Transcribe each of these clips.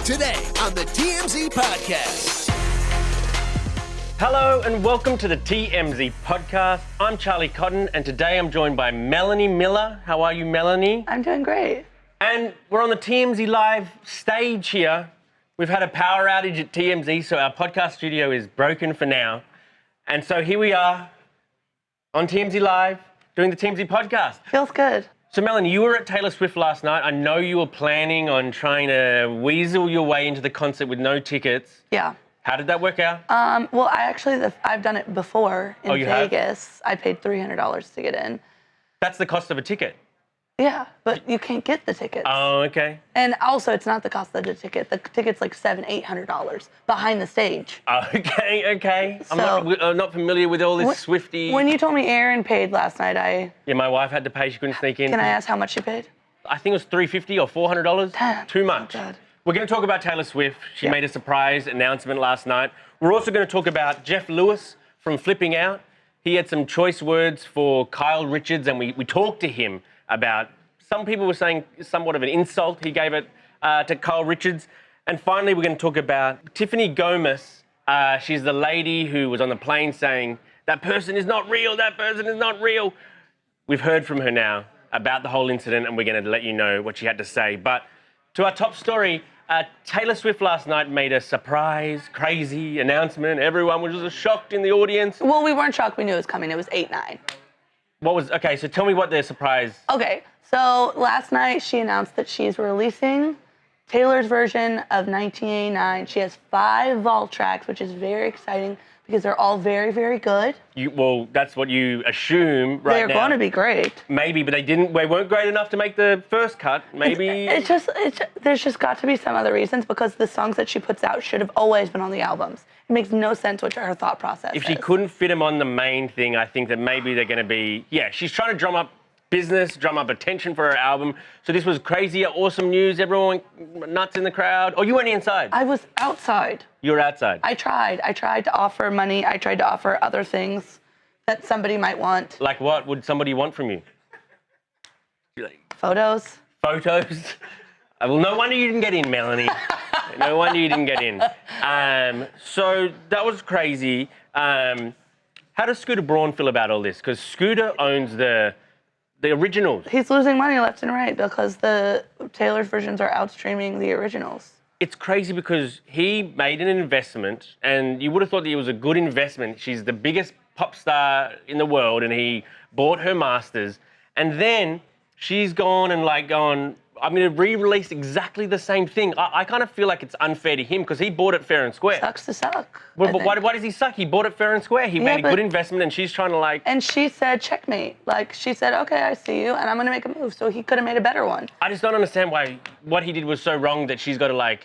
Today on the TMZ Podcast. Hello and welcome to the TMZ Podcast. I'm Charlie Cotton and today I'm joined by Melanie Miller. How are you, Melanie? I'm doing great. And we're on the TMZ Live stage here. We've had a power outage at TMZ, so our podcast studio is broken for now. And so here we are on TMZ Live doing the TMZ Podcast. Feels good. So Melanie, you were at Taylor Swift last night. I know you were planning on trying to weasel your way into the concert with no tickets. Yeah. How did that work out? Well, I've done it before in Vegas. I paid $300 to get in. That's the cost of a ticket. Yeah, but you can't get the tickets. Oh, okay. And also, it's not the cost of the ticket. The ticket's like $700-800 behind the stage. Okay. So, I'm not familiar with all this Swiftie. When you told me Aaron paid last night, Yeah, my wife had to pay. She couldn't sneak in. Can I ask how much she paid? I think it was $350 or $400. Damn, Too much. so good. We're going to talk about Taylor Swift. She made a surprise announcement last night. We're also going to talk about Jeff Lewis from Flipping Out. He had some choice words for Kyle Richards, and we talked to him about, some people were saying somewhat of an insult he gave it to Kyle Richards. And finally, we're going to talk about Tiffany Gomez. She's the lady who was on the plane saying, that person is not real, that person is not real. We've heard from her now about the whole incident, and we're going to let you know what she had to say. But to our top story, Taylor Swift last night made a surprise, crazy announcement. Everyone was just shocked in the audience. Well, we weren't shocked. We knew it was coming. It was 8/9. Okay, so tell me what the surprise... Okay, so last night she announced that she's releasing Taylor's version of 1989. She has 5 vault tracks, which is very exciting because they're all very, very good. Well, that's what you assume right now. They're going to be great. Maybe, but they weren't great enough to make the first cut. Maybe... There's just got to be some other reasons because the songs that she puts out should have always been on the albums. It makes no sense what her thought process is. If she couldn't fit them on the main thing, I think that maybe they're going to be... Yeah, she's trying to drum up business, drum up attention for her album. So this was crazy, awesome news. Everyone went nuts in the crowd. Oh, you went inside? I was outside. You were outside? I tried to offer money. I tried to offer other things that somebody might want. Like what would somebody want from you? Photos. Photos? Well, no wonder you didn't get in, Melanie. No wonder you didn't get in. So that was crazy. How does Scooter Braun feel about all this? Because Scooter owns the originals. He's losing money left and right because the Taylor's versions are outstreaming the originals. It's crazy because he made an investment, and you would have thought that it was a good investment. She's the biggest pop star in the world, and he bought her masters. And then she's gone, I'm going to re-release exactly the same thing. I kind of feel like it's unfair to him because he bought it fair and square. Sucks to suck. But why does he suck? He bought it fair and square. He made a good investment, and she's trying to And she said, checkmate. She said, okay, I see you, and I'm going to make a move. So he could have made a better one. I just don't understand why what he did was so wrong that she's got to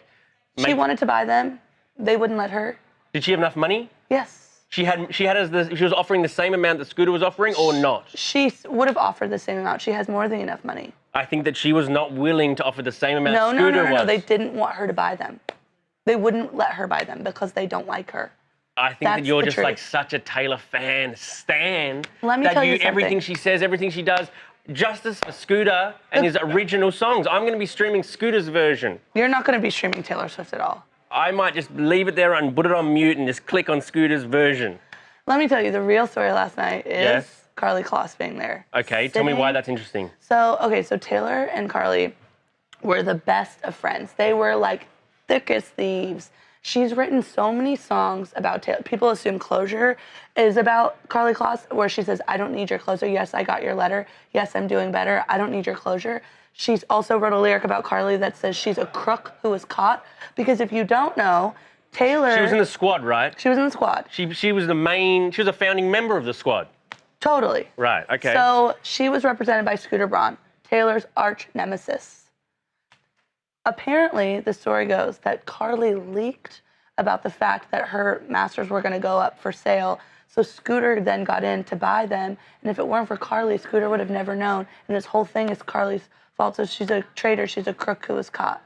She wanted to buy them. They wouldn't let her. Did she have enough money? Yes. She was offering the same amount that Scooter was offering, or not? She would have offered the same amount. She has more than enough money. I think that she was not willing to offer the same amount Scooter was. No. They didn't want her to buy them. They wouldn't let her buy them because they don't like her. I think that you're just such a Taylor fan, stan. Let me tell you something. Everything she says, everything she does, justice for Scooter and his original songs. I'm going to be streaming Scooter's version. You're not going to be streaming Taylor Swift at all. I might just leave it there and put it on mute and just click on Scooter's version. Let me tell you, the real story last night is Carly Kloss being there. Okay, tell me why that's interesting. So Taylor and Carly were the best of friends. They were like thick as thieves. She's written so many songs about Taylor. People assume Closure is about Carly Kloss, where she says, I don't need your closure. Yes, I got your letter. Yes, I'm doing better. I don't need your closure. She's also wrote a lyric about Carly that says she's a crook who was caught. Because if you don't know, Taylor... She was in the squad, right? She was in the squad. She was a founding member of the squad. Totally. Right, okay. So she was represented by Scooter Braun, Taylor's arch nemesis. Apparently, the story goes that Carly leaked about the fact that her masters were going to go up for sale. So Scooter then got in to buy them. And if it weren't for Carly, Scooter would have never known. And this whole thing is Carly's fault. So she's a traitor. She's a crook who was caught.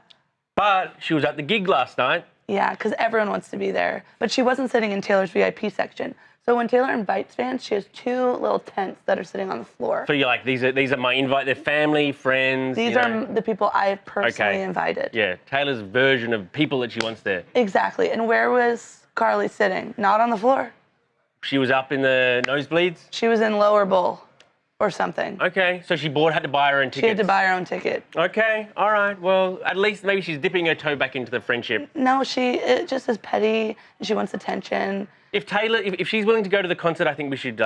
But she was at the gig last night. Yeah, because everyone wants to be there. But she wasn't sitting in Taylor's VIP section. So when Taylor invites fans, she has 2 little tents that are sitting on the floor. So you're like, these are my invite. They're family, friends. These are the people I personally invited. Yeah, Taylor's version of people that she wants there. Exactly. And where was Carly sitting? Not on the floor. She was up in the nosebleeds? She was in lower bowl or something. Okay, so she had to buy her own ticket. She had to buy her own ticket. Okay, all right. Well, at least maybe she's dipping her toe back into the friendship. No, it just is petty and she wants attention. If she's willing to go to the concert, I think we should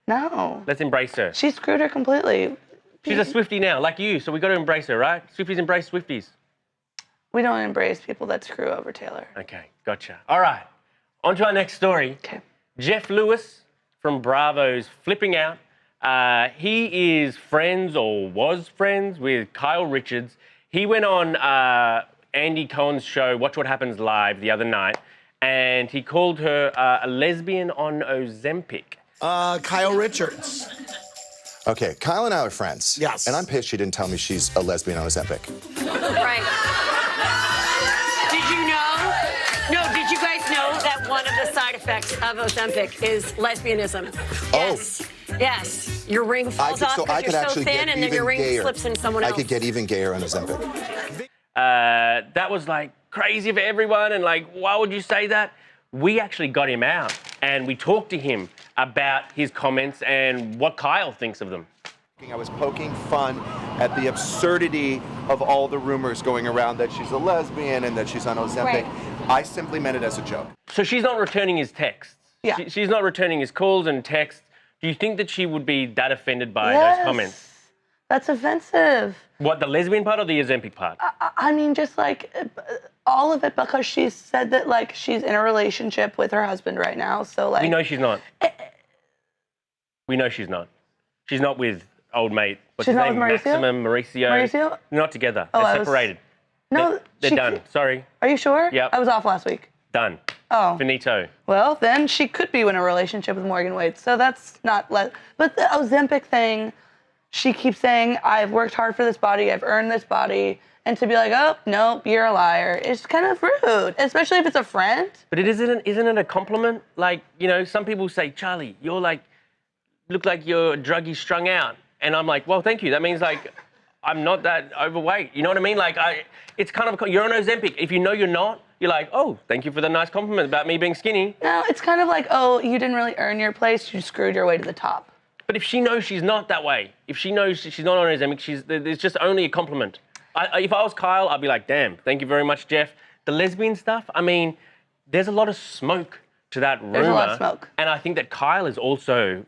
No. let's embrace her. She screwed her completely. She's a Swiftie now, like you, so we got to embrace her, right? Swifties embrace Swifties. We don't embrace people that screw over Taylor. Okay, gotcha. All right, on to our next story. Okay. Jeff Lewis from Bravo's flipping out. He is friends or was friends with Kyle Richards. He went on Andy Cohen's show, Watch What Happens Live, the other night, and he called her a lesbian on Ozempic. Kyle Richards. Okay, Kyle and I are friends. Yes. And I'm pissed she didn't tell me she's a lesbian on Ozempic. Right. Did you know? No, did you guys know that one of the side effects of Ozempic is lesbianism? Yes. Oh. Yes. Your ring falls off because you're so thin, and then your ring slips in someone else. I could get even gayer on Ozempic. That was crazy for everyone, and why would you say that? We actually got him out, and we talked to him about his comments and what Kyle thinks of them. I was poking fun at the absurdity of all the rumors going around that she's a lesbian and that she's on Ozempic. Right. I simply meant it as a joke. So she's not returning his texts. Yeah. She's not returning his calls and texts. Do you think that she would be that offended by Yes. those comments? That's offensive. What, the lesbian part or the Ozempic part? I mean, just all of it, because she said that she's in a relationship with her husband right now. So We know she's not. We know she's not. She's not with old mate. What's She's his not name? with Mauricio? Maximum, Mauricio. Mauricio? Not together. Oh, They're separated. No, They're done. Sorry. Are you sure? Yep. I was off last week. Done. Oh. Finito. Well, then she could be in a relationship with Morgan Wade. So that's not But the Ozempic thing, she keeps saying, I've worked hard for this body, I've earned this body. And to be like, oh, no, you're a liar, it's kind of rude, especially if it's a friend. But isn't it a compliment? Some people say, Charlie, you're look like you're druggy strung out. And I'm like, well, thank you. That means I'm not that overweight. You know what I mean? It's kind of, you're on Ozempic. If you know you're not, you're like, oh, thank you for the nice compliment about me being skinny. No, it's kind of like, oh, you didn't really earn your place, you screwed your way to the top. But if she knows she's not that way, if she knows she's not on Ozempic, there's just only a compliment. If I was Kyle, I'd be like, damn, thank you very much, Jeff. The lesbian stuff, I mean, there's a lot of smoke to that rumor. There's a lot of smoke. And I think that Kyle is also,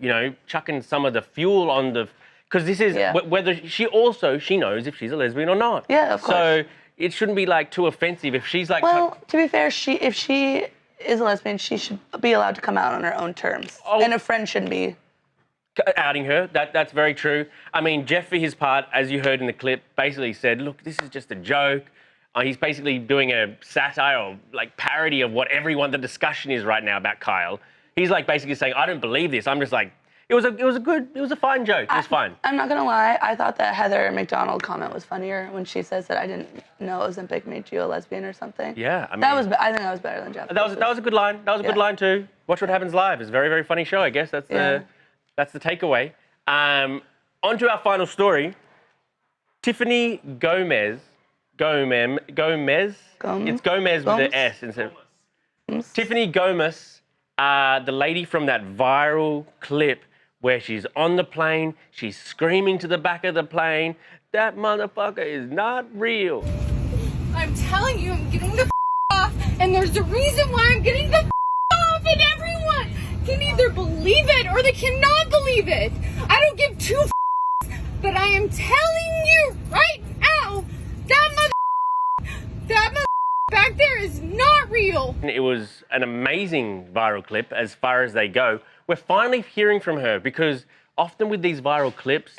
chucking some of the fuel on the, because this is whether she knows if she's a lesbian or not. Yeah, of course. So it shouldn't be too offensive if she's Well, to be fair, if she is a lesbian, she should be allowed to come out on her own terms. Oh. And a friend shouldn't be. outing her. That's very true. I mean, Jeff, for his part, as you heard in the clip, basically said, look, this is just a joke. He's basically doing a satire or parody of what the discussion is right now about Kyle. He's basically saying, I don't believe this. I'm just it was a fine joke. It was fine. I'm not gonna lie, I thought that Heather McDonald comment was funnier when she says that I didn't know Ozempic made you a lesbian or something. Yeah, I mean, I think that was better than Jeff. That was a good line. That was a good line too. Watch What Happens Live. It's a very, very funny show, I guess. That's the takeaway. On to our final story. Tiffany Gomez. It's Gomez with an S instead of... Tiffany Gomez, the lady from that viral clip where she's on the plane, she's screaming to the back of the plane, that motherfucker is not real. I'm telling you, I'm getting the off, and there's a reason why I'm getting the off, and everyone can either believe it or they cannot believe it. I don't give two but I am telling you right now, that back there is not real. It was an amazing viral clip as far as they go. We're finally hearing from her because often with these viral clips,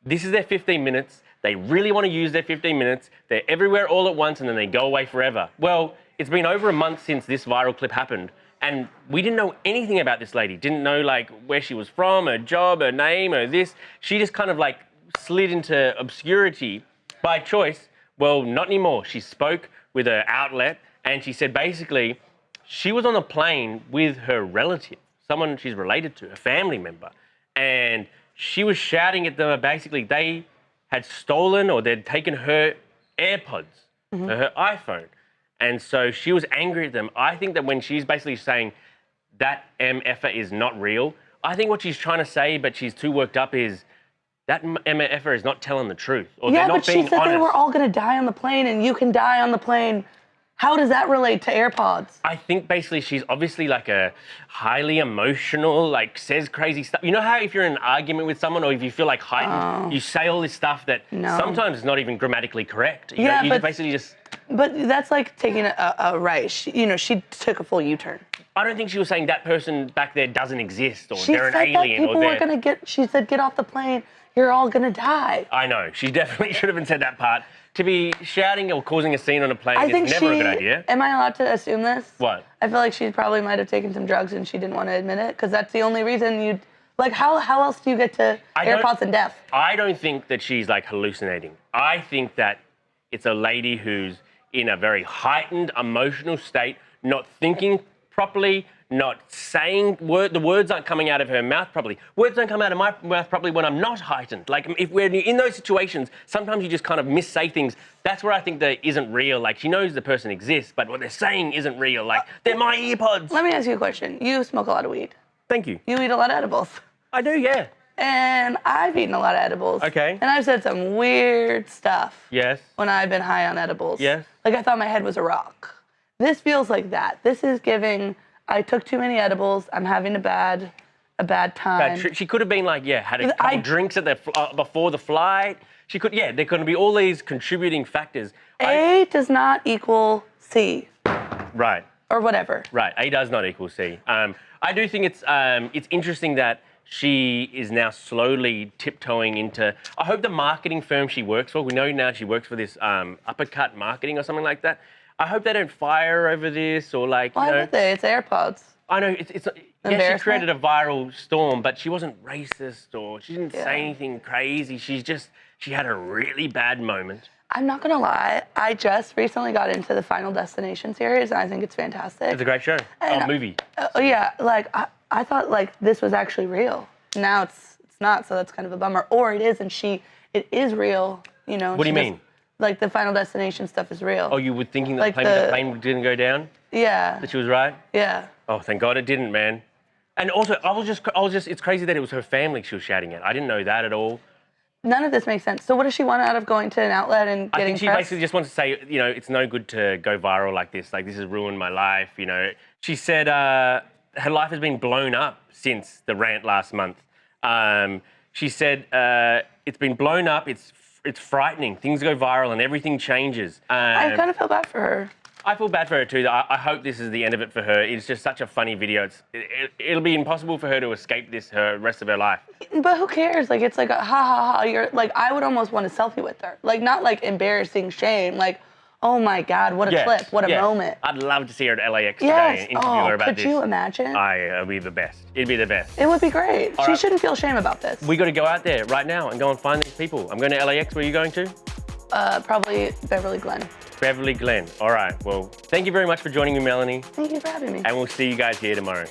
this is their 15 minutes. They really want to use their 15 minutes. They're everywhere all at once and then they go away forever. Well, it's been over a month since this viral clip happened and we didn't know anything about this lady. Didn't know where she was from, her job, her name, or this. She just kind of slid into obscurity by choice. Well, not anymore. She spoke with her outlet And she said basically she was on a plane with her relative, someone she's related to, a family member, and she was shouting at them. Basically, they had stolen or they'd taken her AirPods, her iPhone. And so she was angry at them. I think that when she's basically saying that MFer is not real, I think what she's trying to say, but she's too worked up, is that MFer is not telling the truth. Or Yeah, they're not but she being said honest. they were all going to die on the plane, and you can die on the plane. How does that relate to AirPods? I think basically she's obviously like a highly emotional, like says crazy stuff. You know how if you're in an argument with someone or if you feel like heightened, you say all this stuff that sometimes is not even grammatically correct. You know, but basically just... But that's like taking a right. She took a full U-turn. I don't think she was saying that person back there doesn't exist or She they're an said that alien or people they're... were going to get, she said, get off the plane. You're all going to die. I know. She definitely should have said that part. To be shouting or causing a scene on a plane I think is never a good idea. Am I allowed to assume this? What? I feel like she probably might have taken some drugs and she didn't want to admit it because that's the only reason you'd... Like, how else do you get to AirPods and deaf? I don't think that she's, like, hallucinating. I think that it's a lady who's in a very heightened emotional state, not thinking properly, not saying the words aren't coming out of her mouth properly. Words don't come out of my mouth properly when I'm not heightened. Like, if we're in those situations, sometimes you just kind of missay things. That's where I think that isn't real. Like, she knows the person exists, but what they're saying isn't real. Like, they're my earpods. Let me ask you a question. You smoke a lot of weed. Thank you. You eat a lot of edibles. I do, yeah. And I've eaten a lot of edibles. Okay. And I've said some weird stuff. Yes. When I've been high on edibles. Yes. Like, I thought my head was a rock. This feels like that. This is giving... I took too many edibles. I'm having a bad time. She could have been like, had a couple drinks at before the flight. She could, there could be all these contributing factors. A does not equal C. Right. Or whatever. Right. A does not equal C. I do think it's interesting that she is now slowly tiptoeing into. I hope the marketing firm she works for. We know now she works for this Uppercut Marketing or something like that. I hope they don't fire her over this or like. Why would they? It's AirPods. I know it's yeah, she created a viral storm, but she wasn't racist or she didn't say anything crazy. She had a really bad moment. I'm not gonna lie, I just recently got into the Final Destination series and I think it's fantastic. It's a great show. Movie. Yeah, like I thought like this was actually real. Now it's not, so that's kind of a bummer. Or it is, and it is real, you know. What do you mean? Like the Final Destination stuff is real. Oh, you were thinking that like the plane didn't go down? Yeah. That she was right? Yeah. Oh, thank God it didn't, man. And also, I was just, it's crazy that it was her family she was shouting at. I didn't know that at all. None of this makes sense. So what does she want out of going to an outlet and getting I think she press? basically just wants to say, you know, it's no good to go viral like this. Like, this has ruined my life, you know. She said her life has been blown up since the rant last month. She said it's been blown up, it's frightening. Things go viral and everything changes. I kind of feel bad for her. I feel bad for her too. I hope this is the end of it for her. It's just such a funny video. It'll be impossible for her to escape this her rest of her life. But who cares? Like, it's like a ha ha ha. You're like, I would almost want a selfie with her. Like, not like embarrassing shame. Like, oh my God, what a clip, what a moment. I'd love to see her at LAX today and interview her about this. Could you imagine? It'd be the best. It'd be the best. It would be great. All she right. shouldn't feel shame about this. We got to go out there right now and go and find these people. I'm going to LAX. Where are you going to? Probably Beverly Glen. Beverly Glen. All right. Well, thank you very much for joining me, Melanie. Thank you for having me. And we'll see you guys here tomorrow.